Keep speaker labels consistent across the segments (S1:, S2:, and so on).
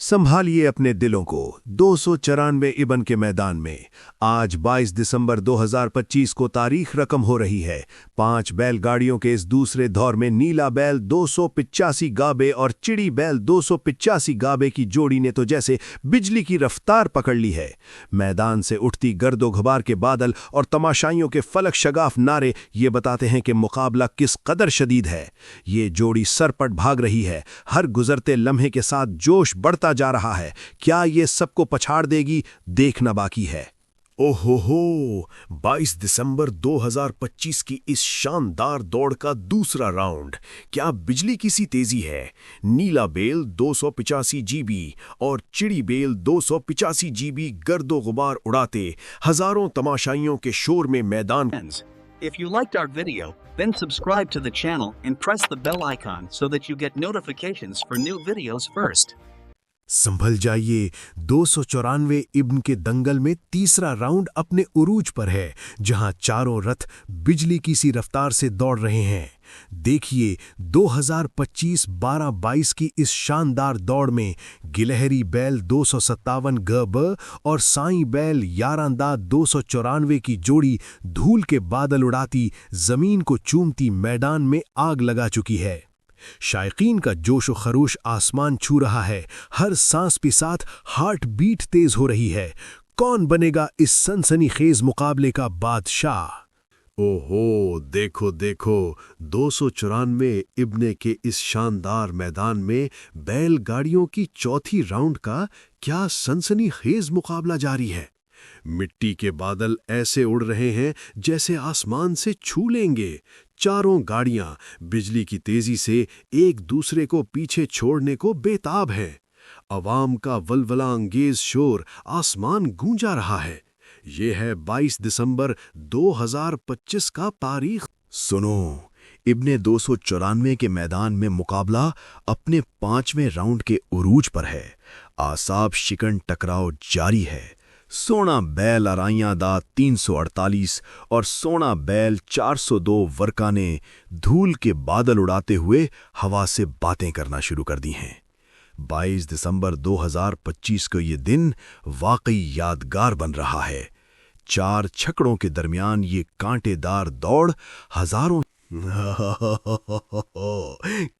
S1: संभालिए अपने दिलों को 294 इबन के मैदान में। आज 22 दिसंबर 2025 को तारीख रकम हो रही है। 5 बैलगाड़ियों के इस दूसरे दौर में नीला बैल 285 गाबे और चिड़ी बैल 285 गाबे की जोड़ी ने तो जैसे बिजली की रफ्तार पकड़ ली है। मैदान से उठती गर्दो घबार के बादल और तमाशाइयों के फलक शगाफ नारे ये बताते हैं कि मुकाबला किस कदर शदीद है। ये जोड़ी सरपट भाग रही है, हर गुजरते लम्हे के साथ जोश बढ़ता जा रहा है। क्या ये सबको पछाड़ देगी, देखना बाकी है।
S2: ओहो, 22 दिसंबर 2025 की इस शानदार दौड़ का दूसरा राउंड। क्या बिजली की सी तेजी है। नीला बेल 285 जीबी और चिड़ी बेल 285 जीबी गर्दो गुबार उड़ाते हजारों तमाशाइयों के शोर में मैदान।
S3: If you liked our video, then subscribe to the channel and press the bell icon so that you get notifications for new videos first.
S2: संभल जाइए, 294 इब्न के दंगल में तीसरा राउंड अपने उरूज पर है, जहां चारों रथ बिजली की सी रफ्तार से दौड़ रहे हैं। देखिए 2025-12-22 की इस शानदार दौड़ में गिलहरी बैल 257 ग और साईं बैल यारांदा 294 की जोड़ी धूल के बादल उड़ाती जमीन को चूमती मैदान में आग लगा चुकी है। शायकीन का जोश व खरोश आसमान छू रहा है, हर सांस के साथ हार्ट बीट तेज हो रही है। कौन बनेगा इस सनसनीखेज मुकाबले का बादशाह? ओहो, देखो देखो, 294 इब्ने के इस शानदार मैदान में बैलगाड़ियों की चौथी राउंड का क्या सनसनीखेज मुकाबला जारी है। मिट्टी के बादल ऐसे उड़ रहे हैं जैसे आसमान से छू लेंगे। चारों गाड़ियां बिजली की तेजी से एक दूसरे को पीछे छोड़ने को बेताब हैं। अवाम का वलवला अंगेज शोर आसमान गूंजा रहा है। ये है 22 दिसंबर 2025 का तारीख।
S1: सुनो, इब्ने 294 के मैदान में मुकाबला अपने 5वें राउंड के उरूज पर है। आसाब शिकन टकराव जारी है। सोना बैल अराइयां दा 348 और सोना बैल 402 वर्का ने धूल के बादल उड़ाते हुए हवा से बातें करना शुरू कर दी हैं। 22 दिसंबर 2025 को ये दिन वाकई यादगार बन रहा है। 4 छकड़ों के दरमियान ये कांटेदार दौड़ हजारों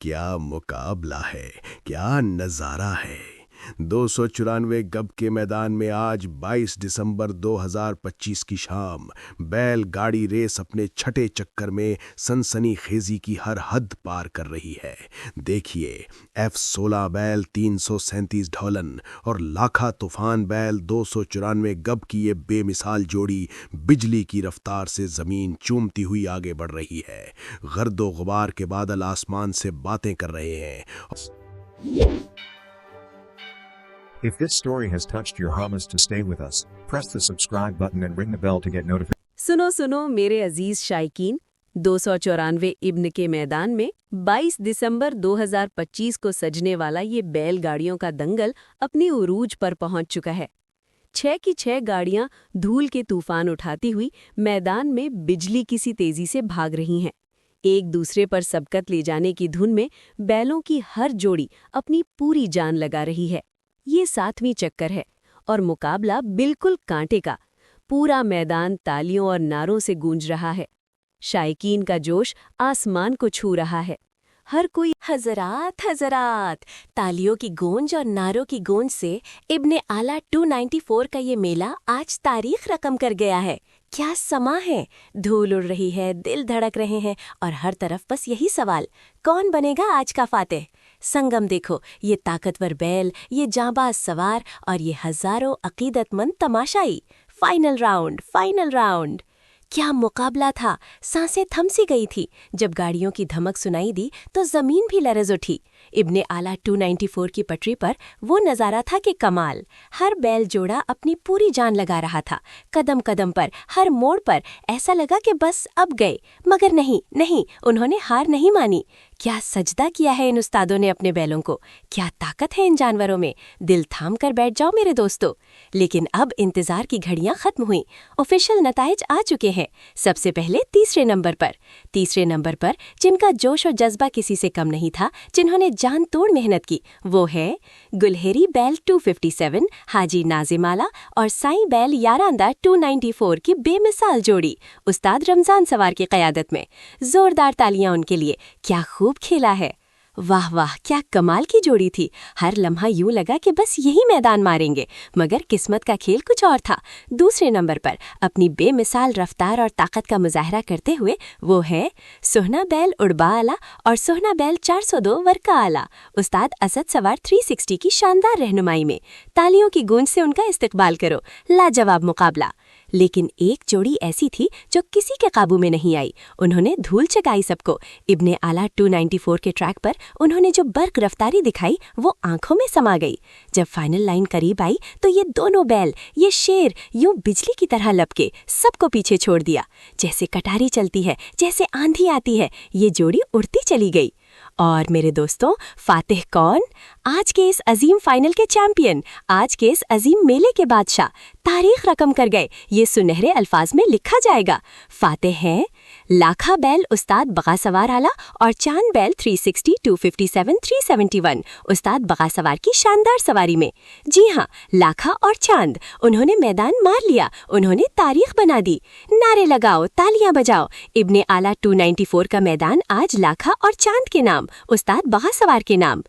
S1: क्या मुकाबला है, क्या नजारा है। 294 गब के मैदान में आज 22 दिसंबर 2025 की शाम बैलगाड़ी रेस अपने छठे चक्कर में सनसनीखेजी की हर हद पार कर रही है। देखिए, F16 बैल 337 ढोलन और लाखा तूफान बैल 294 गब की ये बेमिसाल जोड़ी बिजली की रफ्तार से जमीन चूमती हुई आगे बढ़ रही है। गर्दो गुबार के बादल आसमान से बातें कर रहे हैं।
S4: If this story has touched your promise to stay with us, press the subscribe button and ring the bell to get notifications.
S5: सुनो सुनो मेरे अजीज शायकीन, 294 इब्न के मैदान में 22 दिसंबर 2025 को सजने वाला ये बैलगाड़ियों का दंगल अपनी उरूज पर पहुंच चुका है। 6 की 6 गाड़ियां धूल के तूफान उठाती हुई मैदान में बिजली की सी तेजी से भाग रही हैं। एक दूसरे पर सबकत ले जाने की धुन में बैलों की हर जोड़ी अपनी पूरी जान लगा रही है। ये 7वीं चक्कर है और मुकाबला बिल्कुल कांटे का। पूरा मैदान तालियों और नारों से गूंज रहा है। शायकीन का जोश आसमान को छू रहा है। हर कोई हजरात हजरात, तालियों की गूंज और नारों की गूंज से इब्ने आला 294 का ये मेला आज तारीख रकम कर गया है। क्या समा है, धूल उड़ रही है, दिल धड़क रहे हैं और हर तरफ बस यही सवाल, कौन बनेगा आज का फातेह। संगम देखो, ये ताकतवर बैल, ये जांबाज सवार और ये हजारों अकीदतमंद तमाशाई। Final round. क्या मुकाबला था। सांसें थम सी गई थी। जब गाड़ियों की धमक सुनाई दी तो जमीन भी लरज उठी। इब्ने आला 294 की पटरी पर वो नज़ारा था कि कमाल। हर बैल जोड़ा अपनी पूरी जान लगा रहा था। कदम कदम पर, हर मोड़ पर ऐसा लगा कि बस अब गए, मगर नहीं, उन्होंने हार नहीं मानी।
S6: क्या सजदा किया है इन उस्तादों ने अपने बैलों को, क्या ताकत है इन जानवरों में। दिल थाम कर बैठ जाओ मेरे दोस्तों। लेकिन अब इंतजार की घड़ियां खत्म हुई। ऑफिशियल नताइज आ चुके हैं। सबसे पहले तीसरे नंबर पर जिनका जोश और जज्बा किसी से कम नहीं था, जिन्होंने जान तोड़ मेहनत की, वो है गुलहेरी बैल 257 हाजी नाजिमाला और साईं बैल यारांदा 294 की बेमिसाल जोड़ी उस्ताद रमजान सवार की क़यादत में। जोरदार तालियां उनके लिए। क्या खूब खेला है। वाह वाह, क्या कमाल की जोड़ी थी। हर लम्हा यूं लगा कि बस यही मैदान मारेंगे, मगर किस्मत का खेल कुछ और था। दूसरे नंबर पर अपनी बेमिसाल रफ्तार और ताकत का मुजाहरा करते हुए वो है सोहना बैल उड़बा आला और सोहना बैल 402 वर्का आला उस्ताद असद सवार 360 की शानदार रहनुमाई में। तालियों की गूंज से उनका इस्तकबाल करो। लाजवाब मुकाबला। लेकिन एक जोड़ी ऐसी थी जो किसी के काबू में नहीं आई। उन्होंने धूल चकाई सबको। इब्ने आला 294 के ट्रैक पर उन्होंने जो बर्क रफ्तारी दिखाई वो आंखों में समा गई। जब फाइनल लाइन करीब आई तो ये दोनों बैल, ये शेर यूं बिजली की तरह लपके सबको पीछे छोड़ दिया। जैसे कटारी चलती है, जैसे आंधी आती है, ये जोड़ी उड़ती चली गई। और मेरे दोस्तों, फातिह कौन? आज के इस अजीम फाइनल के चैंपियन, आज के इस अजीम मेले के बादशाह, तारीख रकम कर गए, ये सुनहरे अल्फाज में लिखा जाएगा। फातिह हैं लाखा बैल उस्ताद बगासवार आला और चांद बैल 360 257 371 उस्ताद बगासवार की शानदार सवारी में। जी हाँ, लाखा और चांद, उन्होंने मैदान मार लिया, उन्होंने तारीख बना दी। नारे लगाओ, तालियां बजाओ। इब्ने आला 294 का मैदान आज लाखा और चांद के नाम, उस्ताद बगासवार के नाम।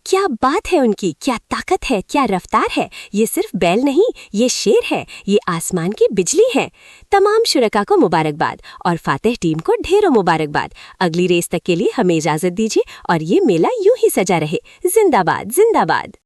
S6: क्या बात है उनकी, क्या ताकत है, क्या रफ्तार है। ये सिर्फ बैल नहीं, ये शेर है, ये आसमान की बिजली है। तमाम शुरका को मुबारकबाद और फातिह टीम को ढेरों मुबारकबाद। अगली रेस तक के लिए हमें इजाजत दीजिए और ये मेला यूं ही सजा रहे। जिंदाबाद जिंदाबाद।